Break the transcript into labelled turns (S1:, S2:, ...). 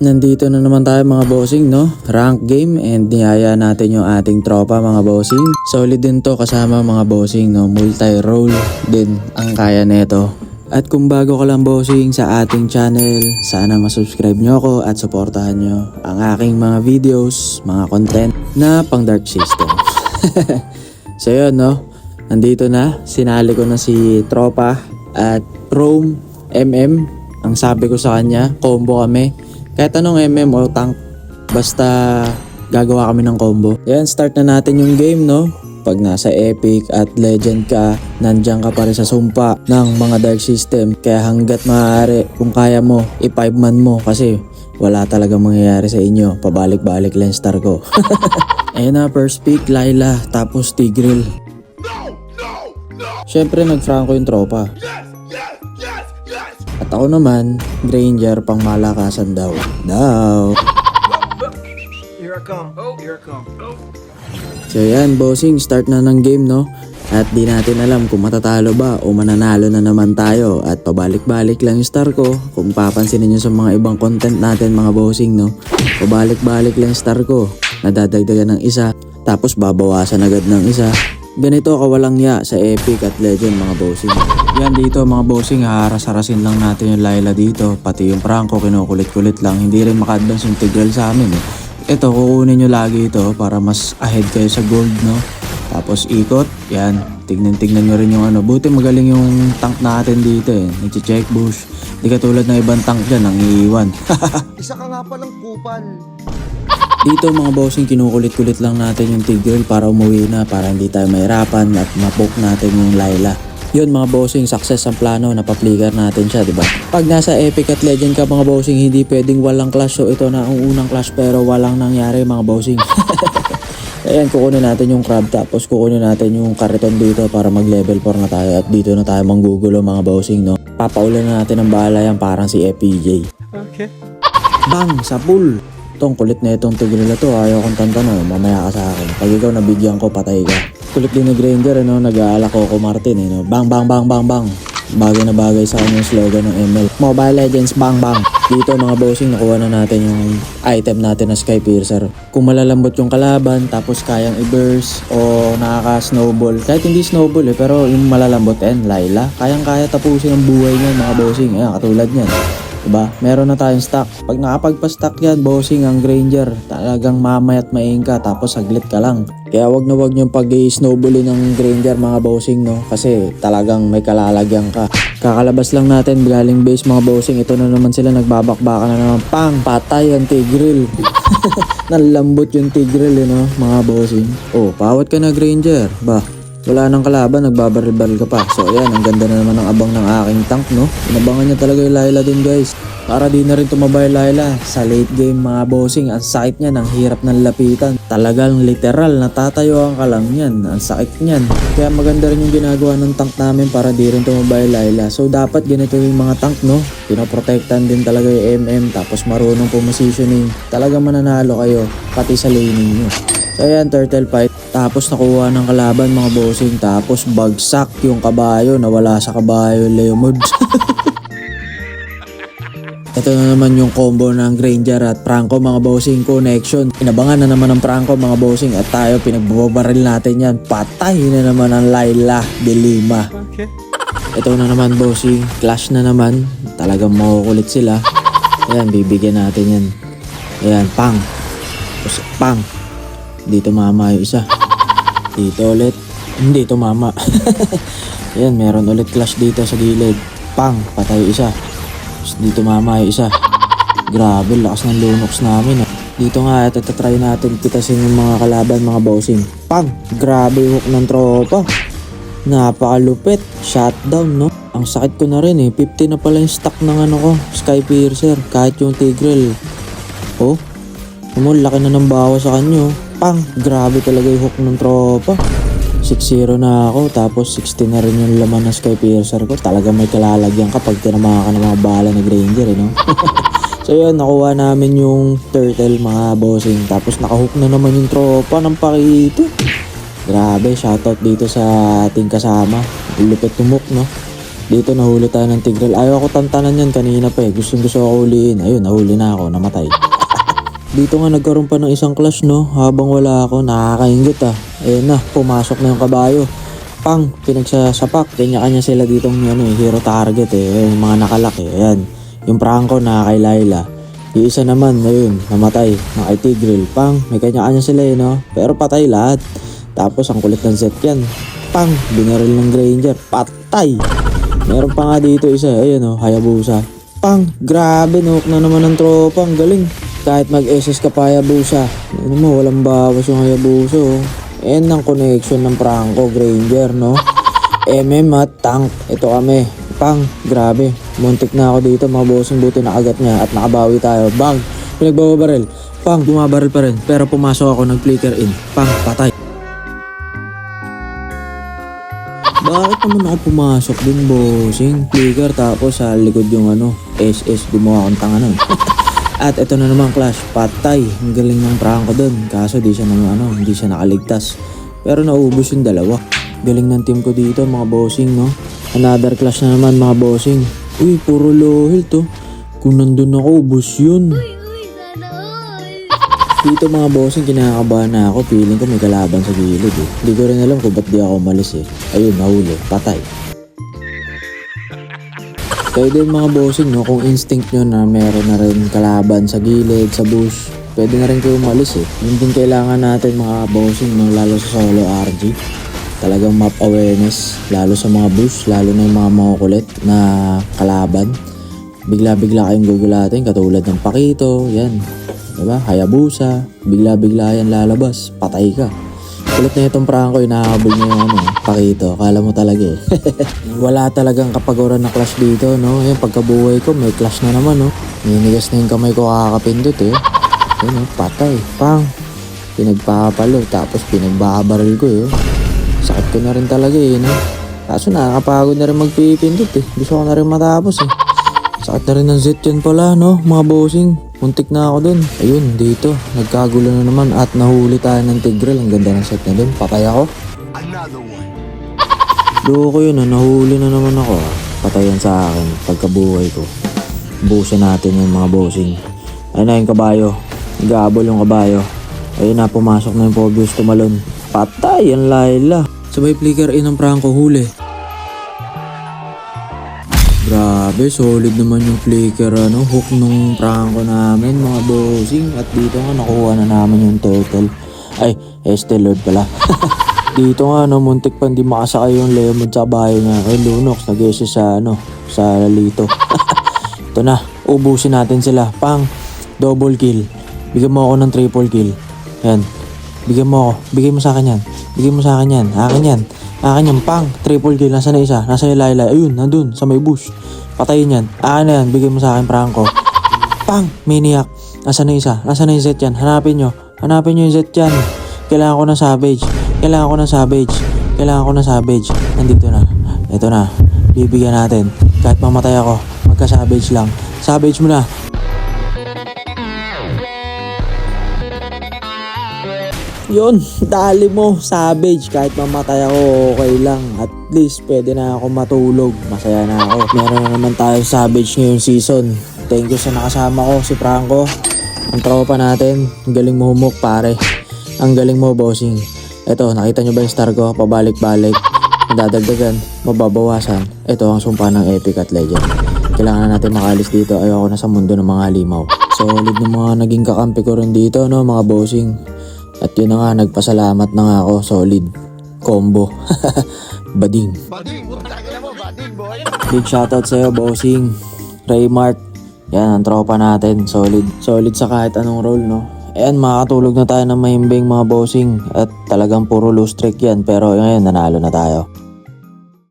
S1: Nandito na naman tayo mga bossing, no? Rank game and niyaya natin yung ating tropa mga bossing. Solid din to kasama mga bossing, no? Multi-role din ang kaya neto. At kung bago ka lang bossing sa ating channel, sana masubscribe nyo ako at supportahan nyo ang aking mga videos, mga content na pang Dark System. So yun, no? Nandito na, sinali ko na si tropa at Rome MM. Ang sabi ko sa kanya, combo kami. Kahit anong MM o tank, basta gagawa kami ng combo. Yan, start na natin yung game, no? Pag nasa Epic at Legend ka, nandiyan ka pa rin sa sumpa ng mga Dark System. Kaya hanggat maaari, kung kaya mo, i-5-man mo kasi wala talagang mangyayari sa inyo. Pabalik-balik lang star ko. Ayun na, first pick, Layla, tapos Tigreal. Siyempre, nag-Franco yung tropa. At ako naman, Granger pang malakasan daw.
S2: Here I come. Here I come.
S1: So yan, bossing, start na ng game, no? At di natin alam kung matatalo ba o mananalo na naman tayo. At pabalik-balik lang yung star ko. Kung papansinin nyo sa mga ibang content natin mga bossing, no? Pabalik-balik lang yung star ko. Nadadagdagan ng isa, tapos babawasan agad ng isa. Ganito kawalang ya sa Epic at Legend mga bossing. Yan dito mga bossing, haras-harasin lang natin yung Layla dito. Pati yung Franco kinukulit-kulit lang. Hindi rin maka-advance yung Tigreal sa amin eh. Ito, kukunin nyo lagi ito para mas ahead kayo sa gold, no? Tapos ikot, yan. Tignan nyo rin yung ano. Buti magaling yung tank natin dito eh. Nag-check bush. Di katulad ng ibang tank dyan, ang iiwan.
S2: Isa ka nga palang kupal.
S1: Dito mga bossing, kinukulit-kulit lang natin yung Tigreal para umuwi na, para hindi tayo mahirapan at mapoke natin yung Layla. Yun mga bossing, success ang plano, napaplikar natin siya, diba? Pag nasa Epic at Legend ka mga bossing, hindi pwedeng walang clash. So ito na ang unang clash pero walang nangyari mga bossing. Ayan, kukunin natin yung crab tapos kukunin natin yung kariton dito para mag level 4 na tayo at dito na tayo manggugulo mga bossing, no? Papaulan na natin ng bala yan parang si FPJ.
S2: Okay.
S1: Bang! Sa pool! Itong kulit na itong Tigreal na to, ayaw kong tantano, mamaya ka sa akin. Pag ikaw nabigyan ko, patay ka. Kulit din ni Granger, no? Nag-aala Coco Martin, no? Bang, bang, bang, bang, bang. Bagay na bagay sa kanya yung slogan ng ML. Mobile Legends, bang, bang. Dito mga bossing, nakuha na natin yung item natin na Sky Piercer. Kung malalambot yung kalaban, tapos kayang i-burst o nakaka-snowball. Kahit hindi snowball eh, pero yung malalambot Layla, kayang-kaya tapusin ang buhay niya mga bossing. Ayan, katulad niyan. Diba? Meron na tayong stock. Pag nakapagpa-stock yan, bossing, ang Granger, talagang mamayat maingka tapos saglit ka lang. Kaya wag na wag niyong pag-snowballin ng Granger mga bossing, no? Kasi talagang may kalalagyan ka. Kakalabas lang natin galing base mga bossing. Ito na naman sila, nagbabakbaka na naman. Pang! Patay ang Tigreal. Nalambot yung Tigreal, no? Mga bossing. Oh, pawat ka na Granger. Bah, wala nang kalaban, nagbabaril-baril ka pa. So ayan, ang ganda na naman ng abang ng aking tank, no? Inabangan niya talaga yung Layla dun guys. Para di na rin tumabay Layla. Sa late game mga bossing, ang sakit niyan, ang hirap ng lapitan. Talagang literal, natatayuan ka lang yan. Ang sakit niyan. Kaya maganda rin yung ginagawa ng tank namin para di rin tumabay Layla. So dapat ganito yung mga tank, no? Pinoprotektan din talaga yung MM, tapos marunong positioning. Talagang mananalo kayo, pati sa laning nyo. So ayan, turtle fight. Tapos nakuha ng kalaban mga bossing. Tapos bagsak yung kabayo. Nawala sa kabayo yung Leomord. Ito na naman yung combo ng Granger at Franco mga bossing, connection. Inabangan na naman ng Franco mga bossing at tayo pinagbabaril natin yan. Patay na naman ang Layla de Lima.
S2: Okay.
S1: Ito na naman bossing, clash na naman. Talagang makukulit sila. Ayan, bibigyan natin yan. Ayan, pang. Tapos pang. Dito mama yung isa. Dito ulit. Hindi tumama. Ayan, meron ulit clash dito sa gilid. Pang, patay yung isa. Dito mama yung isa. Grabe, lakas ng lunox namin. Dito nga, itatry natin pitasin yung mga kalaban mga bossing. Pang, grabe yung hook ng tropa. Napakalupit. Shutdown, no? Ang sakit ko na rin eh. 50 na pala yung stock ng ano ko, Sky Piercer. Kahit yung Tigreal. Oh, laki na ng bawa sa kanyo. Pang, grabe talaga yung hook ng tropa. 6-0 na ako, tapos 60 na rin yung laman ng Sky Piercer ko. Talaga may kalalagyan kapag tinamahan ka ng mga bala ni Granger, no? So yun, nakuha namin yung turtle mga bossing. Tapos nakahook na naman yung tropa ng pakito. Grabe, shoutout dito sa ating kasama. Lupit tumok, no? Dito nahuli tayo ng Tigreal. Ayaw ko tantanan yan kanina pa eh. Gusto ko huliin. Ayun, nahuli na ako. Namatay. Dito nga nagkaroon pa ng isang clash no. Habang wala ako, nakakaingit ah. Ayun na, pumasok na yung kabayo. Pang, pinagsasapak. Kanya-kanya sila ditong hero target eh. Ayun, yung mga nakalak eh. Ayan, yung Franco na kay Layla. Yung isa naman, ayun, namatay. Na kay Tigreal. Pang, may kanya-kanya sila eh no. Pero patay lahat. Tapos ang kulit ng set yan. Pang, binaril ng Granger. Patay. Meron pa nga dito isa, ayun o, Hayabusa. Pang, grabe, nook na naman ng tropa, ang galing. Kahit mag-SS ka pa Hayabusa, ano mo, walang bawas yung Hayabusa oh. Yan ang connection ng Franco, Granger no. MM at tank, ito kami. Pang, grabe, muntik na ako dito mga bossing, buti nakagat niya at nakabawi tayo. Bang, pinagbababaril. Pang, bumabaril pa rin, pero pumasok ako, nag-flicker in. Pang, patay. Bakit naman ako pumasok din, bossing? Flicker tapos sa likod yung SS, gumawa akong tanga nun. At ito na naman clash, patay. Ang galing ng Franco dun. Kaso di siya hindi siya nakaligtas. Pero naubos yung dalawa. Galing ng team ko dito mga bossing no. Another clash na naman mga bossing. Uy, puro low health to. Kung nandun ako, ubos yun. Dito mga bossing, kinakabahan na ako. Feeling ko may kalaban sa gilid eh. Hindi ko rin alam kung ba't di ako umalis eh. Ayun, nahuli. Patay. Kayo din mga bossing no, kung instinct nyo na meron na rin kalaban sa gilid, sa bush, pwede na rin kayo umalis eh. Yun din kailangan natin mga bossing no, lalo sa solo RG. Talagang map awareness, lalo sa mga bush, lalo na yung mga makukulit na kalaban. Bigla-bigla kayong gugulatin katulad ng Pakito, yan. Diba? Hayabusa, bigla-bigla yan lalabas, patay ka. Kulit na itong Franco, inahabol niya yung Pakito. Akala mo talaga eh. Wala talagang kapaguran na clash dito, no? Yung pagkabuhay ko, may clash na naman, no? Ninigas na yung kamay ko kakapindot eh. Yun, patay. Pang. Pinagpapalo, tapos pinagbabaril ko eh. Sakit ko na rin talaga eh, no? Kaso nakakapagod na rin magpipindot eh. Gusto ko na rin matapos eh. Sakit na rin ng Z yan pala, no? Mga bossing. Muntik na ako dun. Ayun, dito. Nagkagulo na naman at nahuli tayo ng Tigreal. Ang ganda ng set na dun. Patay ako.
S2: Another one.
S1: Duo ko yun, nahuli na naman ako. Patayan sa akin pagkabuhay ko. Buusan natin yung mga bossing. Ayun na yung kabayo. Gabol yung kabayo. Ayun na, pumasok na yung Pobius tumalon. Patay ang Layla. Sabay flicker in ang Franco, huli. Grabe, solid naman yung flicker, hook nung Franco namin, mga bossing. At dito nga, nakuha na namin yung turtle. Ay, Estee Lord pala. Dito nga, muntik pa hindi makasakay yung lemon sa bahay niya. Ay, Lunox, nag-SS sa Lalito. Ito na, ubusin natin sila. Pang, double kill. Bigyan mo ako ng triple kill. Yan. Bigyan mo ako. Bigyan mo sa akin yan. Bigyan mo sa akin yan. Akin yan. Akin yan. Pang. Triple kill. Nasa na isa? Nasa yung Layla. Ayun. Nandun. Sa may bush. Patayin yan. Akin na yan. Bigyan mo sa akin, Franco. Pang. Maniac. Nasa na isa? Nasa na yung Z yan? Hanapin nyo. Hanapin nyo yung Z yan. Kailangan ko ng savage. Kailangan ko ng savage. Kailangan ko ng savage. Nandito na. Ito na. Bibigyan natin. Kahit mamatay ako. Magka-savage lang. Savage mo na. Yun, dali mo, savage. Kahit mamatay ako, okay lang. At least, pwede na ako matulog. Masaya na ako. Meron na naman tayo savage ngayong season. Thank you sa nakasama ko, si Franco. Ang tropa natin. Ang galing mo humok, pare. Ang galing mo, bossing. Eto, nakita nyo ba yung star ko? Pabalik-balik. Nadadagdagan, mababawasan. Ito ang sumpa ng Epic at Legend. Kailangan na natin makalis dito. Ayoko na sa mundo ng mga halimaw. Solid ng mga naging kakampi ko rin dito, mga bossing. At yun na nga, nagpasalamat na nga ako. Solid. Combo. Bading.
S2: Bading, tagal mo, bading boy.
S1: Big shoutout sa'yo, bossing. Raymart. Yan, ang tropa natin. Solid. Solid sa kahit anong role, Ayan, makakatulog na tayo ng mahimbing mga bossing. At talagang puro loose streak yan. Pero ngayon, nanalo na tayo.